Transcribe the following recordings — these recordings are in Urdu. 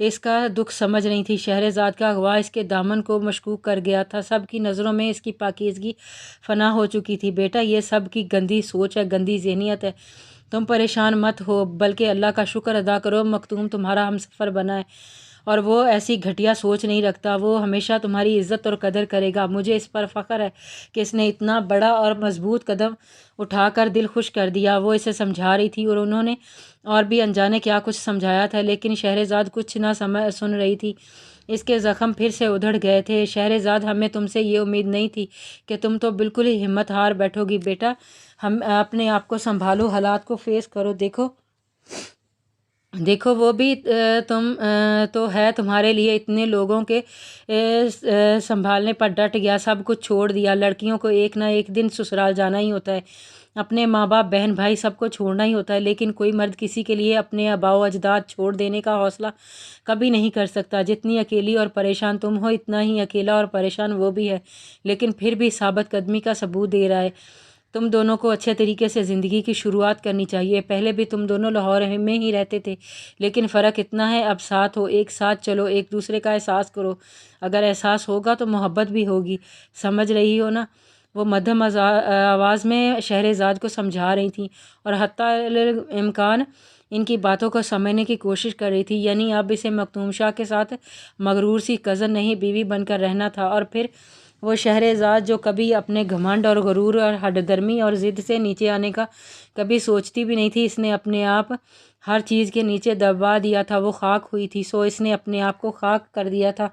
اس کا دکھ سمجھ رہی تھی۔ شہرزاد کا اغوا اس کے دامن کو مشکوک کر گیا تھا۔ سب کی نظروں میں اس کی پاکیزگی فنا ہو چکی تھی۔ بیٹا یہ سب کی گندی سوچ ہے، گندی ذہنیت ہے، تم پریشان مت ہو بلکہ اللہ کا شکر ادا کرو، مکتوم تمہارا ہم سفر بنا ہے اور وہ ایسی گھٹیا سوچ نہیں رکھتا، وہ ہمیشہ تمہاری عزت اور قدر کرے گا۔ مجھے اس پر فخر ہے کہ اس نے اتنا بڑا اور مضبوط قدم اٹھا کر دل خوش کر دیا۔ وہ اسے سمجھا رہی تھی اور انہوں نے اور بھی انجانے کیا کچھ سمجھایا تھا، لیکن شہرزاد کچھ نہ سن رہی تھی۔ اس کے زخم پھر سے ادھڑ گئے تھے۔ شہرزاد ہمیں تم سے یہ امید نہیں تھی کہ تم تو بالکل ہی ہمت ہار بیٹھو گی۔ بیٹا ہم اپنے آپ کو سنبھالو، حالات کو فیس کرو، دیکھو وہ بھی تم تو ہے تمہارے لیے اتنے لوگوں کے سنبھالنے پر ڈٹ گیا، سب کچھ چھوڑ دیا۔ لڑکیوں کو ایک نہ ایک دن سسرال جانا ہی ہوتا ہے، اپنے ماں باپ بہن بھائی سب کو چھوڑنا ہی ہوتا ہے، لیکن کوئی مرد کسی کے لیے اپنے آباء و اجداد چھوڑ دینے کا حوصلہ کبھی نہیں کر سکتا۔ جتنی اکیلی اور پریشان تم ہو اتنا ہی اکیلا اور پریشان وہ بھی ہے، لیکن پھر بھی ثابت قدمی کا ثبوت دے رہا ہے۔ تم دونوں کو اچھے طریقے سے زندگی کی شروعات کرنی چاہیے۔ پہلے بھی تم دونوں لاہور میں ہی رہتے تھے، لیکن فرق اتنا ہے اب ساتھ ہو، ایک ساتھ چلو، ایک دوسرے کا احساس کرو۔ اگر احساس ہوگا تو محبت بھی ہوگی، سمجھ رہی ہو نا؟ وہ مدھم آواز میں شہرزاد کو سمجھا رہی تھیں اور حتیٰ الامکان ان کی باتوں کو سمجھنے کی کوشش کر رہی تھی۔ یعنی اب اسے مکتوم شاہ کے ساتھ مغرور سی کزن نہیں، بیوی بن کر رہنا تھا۔ اور پھر وہ شہرزاد جو کبھی اپنے گھمنڈ اور غرور اور ہٹ درمی اور ضد سے نیچے آنے کا کبھی سوچتی بھی نہیں تھی، اس نے اپنے آپ ہر چیز کے نیچے دبا دیا تھا۔ وہ خاک ہوئی تھی، سو اس نے اپنے آپ کو خاک کر دیا تھا،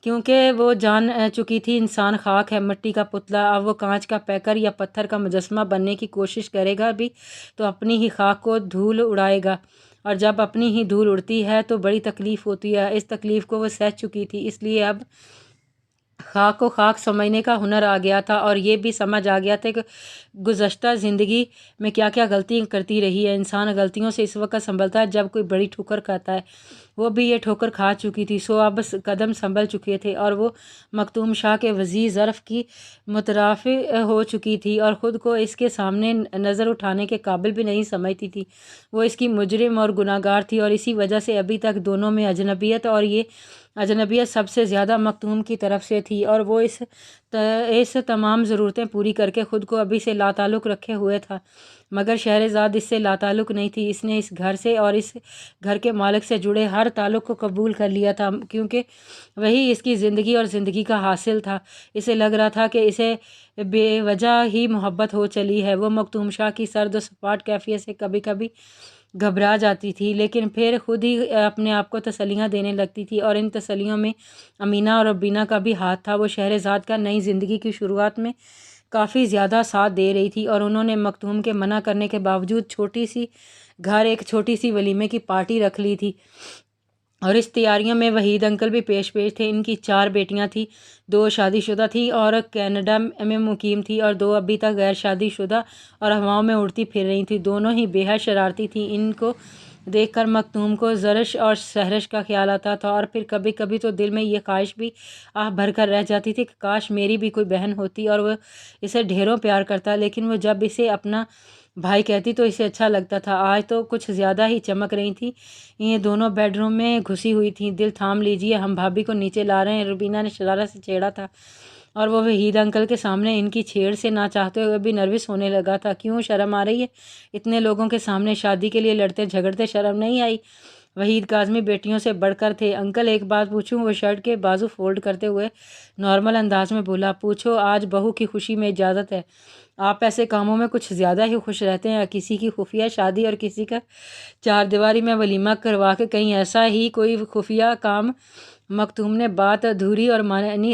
کیونکہ وہ جان چکی تھی انسان خاک ہے، مٹی کا پتلا۔ اب وہ کانچ کا پیکر یا پتھر کا مجسمہ بننے کی کوشش کرے گا بھی تو اپنی ہی خاک کو دھول اڑائے گا، اور جب اپنی ہی دھول اڑتی ہے تو بڑی تکلیف ہوتی ہے۔ اس تکلیف کو وہ سہ چکی تھی، اس لیے اب خاک کو خاک سمجھنے کا ہنر آ گیا تھا، اور یہ بھی سمجھ آ گیا تھا کہ گزشتہ زندگی میں کیا کیا غلطی کرتی رہی ہے۔ انسان غلطیوں سے اس وقت سنبھلتا ہے جب کوئی بڑی ٹھوکر کھاتا ہے، وہ بھی یہ ٹھوکر کھا چکی تھی، سو اب قدم سنبھل چکے تھے اور وہ مکتوم شاہ کے وسیع ظرف کی مترافع ہو چکی تھی اور خود کو اس کے سامنے نظر اٹھانے کے قابل بھی نہیں سمجھتی تھی۔ وہ اس کی مجرم اور گناہگار تھی، اور اسی وجہ سے ابھی تک دونوں میں اجنبیت، اور یہ اجنبیت سب سے زیادہ مکتوم کی طرف سے تھی، اور وہ اس تمام ضرورتیں پوری کر کے خود کو ابھی سے لاتعلق رکھے ہوئے تھا، مگر شہرزاد اس سے لاتعلق نہیں تھی۔ اس نے اس گھر سے اور اس گھر کے مالک سے جڑے ہر تعلق کو قبول کر لیا تھا، کیونکہ وہی اس کی زندگی اور زندگی کا حاصل تھا۔ اسے لگ رہا تھا کہ اسے بے وجہ ہی محبت ہو چلی ہے۔ وہ مکتوم شاہ کی سرد و سپاٹ کیفیت سے کبھی کبھی گھبرا جاتی تھی، لیکن پھر خود ہی اپنے آپ کو تسلیاں دینے لگتی تھی، اور ان تسلیوں میں امینا اور ربینہ کا بھی ہاتھ تھا۔ وہ شہرزاد کا نئی زندگی کی شروعات میں کافی زیادہ ساتھ دے رہی تھی، اور انہوں نے مکتوم کے منع کرنے کے باوجود ایک چھوٹی سی ولیمے کی پارٹی رکھ لی تھی، اور اس تیاریوں میں وحید انکل بھی پیش تھے۔ ان کی 4 بیٹیاں تھیں، 2 شادی شدہ تھیں اور کینیڈا میں مقیم تھیں، اور 2 ابھی تک غیر شادی شدہ اور ہواؤں میں اڑتی پھر رہی تھیں۔ دونوں ہی بے حد شرارتی تھیں۔ ان کو دیکھ کر مکتوم کو زرش اور سحرش کا خیال آتا تھا، اور پھر کبھی کبھی تو دل میں یہ خواہش بھی آہ بھر کر رہ جاتی تھی کہ کاش میری بھی کوئی بہن ہوتی اور وہ اسے ڈھیروں پیار کرتا، لیکن وہ جب اسے اپنا بھائی کہتی تو اسے اچھا لگتا تھا۔ آج تو کچھ زیادہ ہی چمک رہی تھیں۔ یہ دونوں بیڈ روم میں گھسی ہوئی تھیں۔ دل تھام لیجیے، ہم بھابھی کو نیچے لا رہے ہیں، ربینہ نے شرارت سے چھیڑا تھا، اور وہ وحید انکل کے سامنے ان کی چھیڑ سے نہ چاہتے ہوئے بھی نروس ہونے لگا تھا۔ کیوں شرم آ رہی ہے؟ اتنے لوگوں کے سامنے شادی کے لیے لڑتے جھگڑتے شرم نہیں آئی؟ وحید کاظمی بیٹیوں سے بڑھ کر تھے۔ انکل ایک بات پوچھوں؟ وہ شرٹ کے بازو فولڈ کرتے ہوئے نارمل انداز میں بولا۔ پوچھو، آج بہو کی خوشی میں اجازت ہے۔ آپ ایسے کاموں میں کچھ زیادہ ہی خوش رہتے ہیں، کسی کی خفیہ شادی اور کسی کا 4 دیواری میں ولیمہ کروا کے کہیں ایسا ہی کوئی خفیہ کام۔ مکتوم نے بات ادھوری اور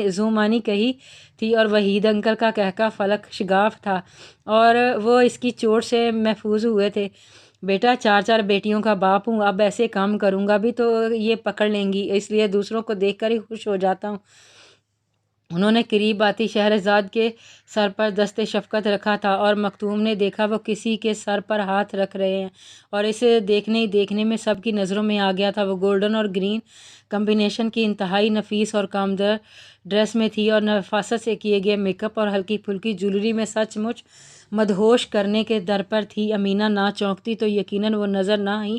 ذو معنی کہی تھی، اور وحید انکل کا کہکہ فلک شگاف تھا، اور وہ اس کی چوٹ سے محفوظ ہوئے تھے۔ بیٹا 4 بیٹیوں کا باپ ہوں، اب ایسے کام کروں گا بھی تو یہ پکڑ لیں گی، اس لیے دوسروں کو دیکھ کر ہی خوش ہو جاتا ہوں۔ انہوں نے قریب آتی شہرزاد کے سر پر دست شفقت رکھا تھا، اور مکتوم نے دیکھا وہ کسی کے سر پر ہاتھ رکھ رہے ہیں، اور اسے دیکھنے ہی دیکھنے میں سب کی نظروں میں آ گیا تھا۔ وہ گولڈن اور گرین کمبینیشن کی انتہائی نفیس اور کامدار ڈریس میں تھی، اور نفاست سے کیے گئے میک اپ اور ہلکی پھلکی جویلری میں سچ مچ مدہوش کرنے کے در پر تھی۔ امینا نہ چونکتی تو یقیناً وہ نظر نہ ہی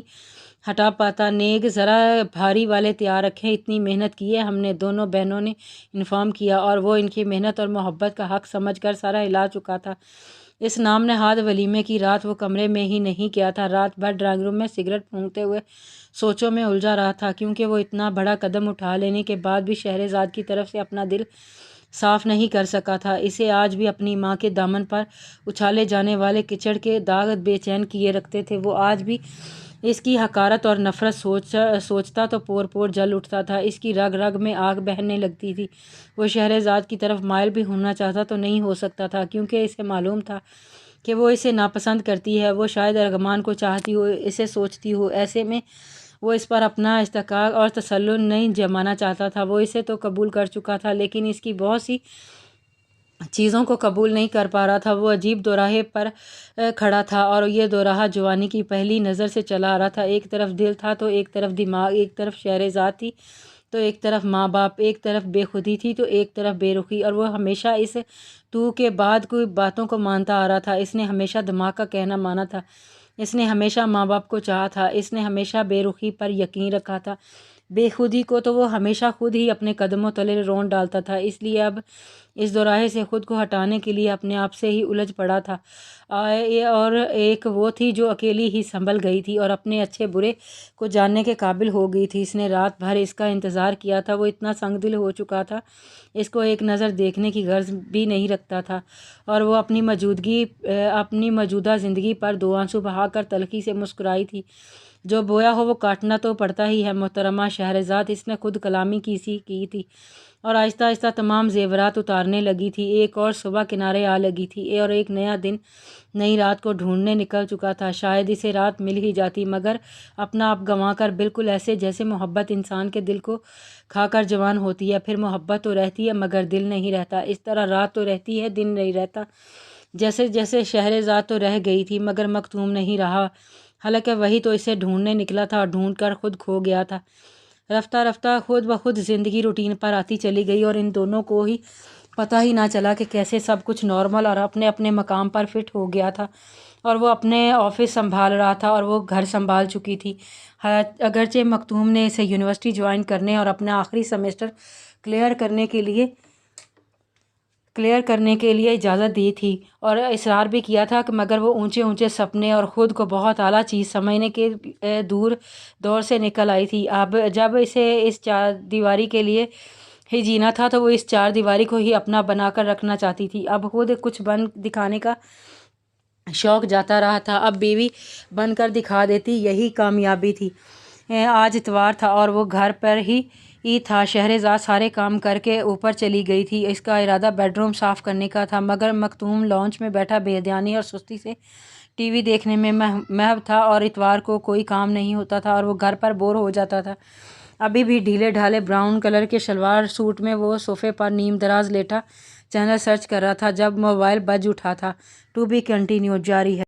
ہٹا پاتا۔ نیگ ذرا بھاری والے تیار رکھیں، اتنی محنت کی ہے ہم نے، دونوں بہنوں نے انفارم کیا، اور وہ ان کی محنت اور محبت کا حق سمجھ کر سارا ہلا چکا تھا۔ اس نام نہاد ولیمے کی رات وہ کمرے میں ہی نہیں کیا تھا، رات بھر ڈرائنگ روم میں سگریٹ پھونکتے ہوئے سوچوں میں الجھا رہا تھا، کیونکہ وہ اتنا بڑا قدم اٹھا لینے کے بعد بھی شہرزاد کی طرف سے اپنا دل صاف نہیں کر سکا تھا۔ اسے آج بھی اپنی ماں کے دامن پر اچھالے جانے والے کچڑ کے داغ بے چین کیے رکھتے تھے۔ وہ آج بھی اس کی حقارت اور نفرت سوچتا تو پور پور جل اٹھتا تھا، اس کی رگ رگ میں آگ بہنے لگتی تھی۔ وہ شہرزاد کی طرف مائل بھی ہونا چاہتا تو نہیں ہو سکتا تھا، کیونکہ اسے معلوم تھا کہ وہ اسے ناپسند کرتی ہے، وہ شاید ارغمان کو چاہتی ہو، اسے سوچتی ہو، ایسے میں وہ اس پر اپنا استحقاق اور تسلط نہیں جمانا چاہتا تھا۔ وہ اسے تو قبول کر چکا تھا، لیکن اس کی بہت سی چیزوں کو قبول نہیں کر پا رہا تھا۔ وہ عجیب دوراہے پر کھڑا تھا، اور یہ دوراہا جوانی کی پہلی نظر سے چلا آ رہا تھا۔ ایک طرف دل تھا تو ایک طرف دماغ، ایک طرف شہرزاد تھی تو ایک طرف ماں باپ، ایک طرف بے خودی تھی تو ایک طرف بے رخی، اور وہ ہمیشہ اس تو کے بعد کوئی باتوں کو مانتا آ رہا تھا۔ اس نے ہمیشہ دماغ کا کہنا مانا تھا، اس نے ہمیشہ ماں باپ کو چاہا تھا، اس نے ہمیشہ بے رخی پر یقین رکھا تھا، بے خودی کو تو وہ ہمیشہ خود ہی اپنے قدموں تلے رون ڈالتا تھا۔ اس لیے اب اس دوراہے سے خود کو ہٹانے کے لیے اپنے آپ سے ہی الجھ پڑا تھا، اور ایک وہ تھی جو اکیلی ہی سنبھل گئی تھی اور اپنے اچھے برے کو جاننے کے قابل ہو گئی تھی۔ اس نے رات بھر اس کا انتظار کیا تھا، وہ اتنا سنگ دل ہو چکا تھا، اس کو ایک نظر دیکھنے کی غرض بھی نہیں رکھتا تھا، اور وہ اپنی موجودہ زندگی پر دو آنسو بہا کر تلخی سے مسکرائی تھی۔ جو بویا ہو وہ کاٹنا تو پڑتا ہی ہے محترمہ شہرزاد، اس نے خود کلامی کی تھی اور آہستہ آہستہ تمام زیورات اتارنے لگی تھی۔ ایک اور صبح کنارے آ لگی تھی اور ایک نیا دن نئی رات کو ڈھونڈنے نکل چکا تھا۔ شاید اسے رات مل ہی جاتی، مگر اپنا آپ گنوا کر، بالکل ایسے جیسے محبت انسان کے دل کو کھا کر جوان ہوتی ہے، پھر محبت تو رہتی ہے مگر دل نہیں رہتا، اس طرح رات تو رہتی ہے دن نہیں رہتا۔ جیسے شہرزاد تو رہ گئی تھی مگر مکتوم نہیں رہا، حالانکہ وہی تو اسے ڈھونڈنے نکلا تھا اور ڈھونڈ کر خود کھو گیا تھا۔ رفتہ رفتہ خود بخود زندگی روٹین پر آتی چلی گئی اور ان دونوں کو ہی پتہ ہی نہ چلا کہ کیسے سب کچھ نارمل اور اپنے اپنے مقام پر فٹ ہو گیا تھا، اور وہ اپنے آفس سنبھال رہا تھا اور وہ گھر سنبھال چکی تھی۔ اگرچہ مکتوم نے اسے یونیورسٹی جوائن کرنے اور اپنا آخری سیمسٹر کلیئر کرنے کے لیے اجازت دی تھی اور اصرار بھی کیا تھا، مگر وہ اونچے اونچے سپنے اور خود کو بہت اعلیٰ چیز سمجھنے کے دور سے نکل آئی تھی۔ اب جب اسے اس چار دیواری کے لیے ہی جینا تھا تو وہ اس چار دیواری کو ہی اپنا بنا کر رکھنا چاہتی تھی۔ اب خود کچھ بن دکھانے کا شوق جاتا رہا تھا، اب بیوی بن کر دکھا دیتی، یہی کامیابی تھی۔ آج اتوار تھا اور وہ گھر پر ہی تھا۔ شہرزاد سارے کام کر کے اوپر چلی گئی تھی، اس کا ارادہ بیڈ روم صاف کرنے کا تھا، مگر مکتوم لانچ میں بیٹھا بے دھیانی اور سستی سے ٹی وی دیکھنے میں محو تھا، اور اتوار کو کوئی کام نہیں ہوتا تھا اور وہ گھر پر بور ہو جاتا تھا۔ ابھی بھی ڈھیلے ڈھالے براؤن کلر کے شلوار سوٹ میں وہ صوفے پر نیم دراز لیٹا چینل سرچ کر رہا تھا جب موبائل بج اٹھا تھا۔ ٹو بی کنٹینیوڈ جاری ہے۔